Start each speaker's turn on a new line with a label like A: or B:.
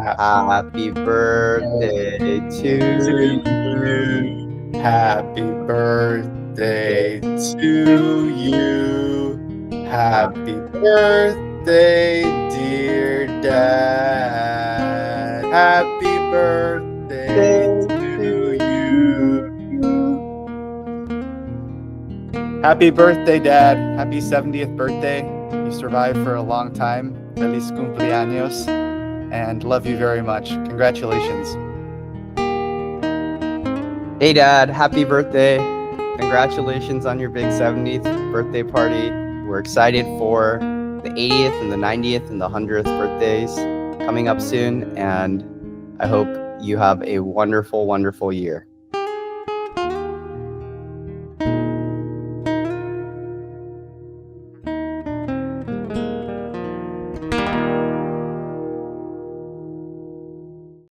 A: Happy birthday to you.
B: Happy birthday to you. Happy birthday, dear Dad. Happy birthday to you. Happy birthday, Dad. Happy 70th birthday. You survived for a long time. Feliz cumpleaños. And love you very much. Congratulations.
A: Hey, Dad. Happy birthday. Congratulations on your big 70th birthday party. We're excited for the 80th and the 90th and the 100th birthdays coming up soon. And I hope you have a wonderful, wonderful year.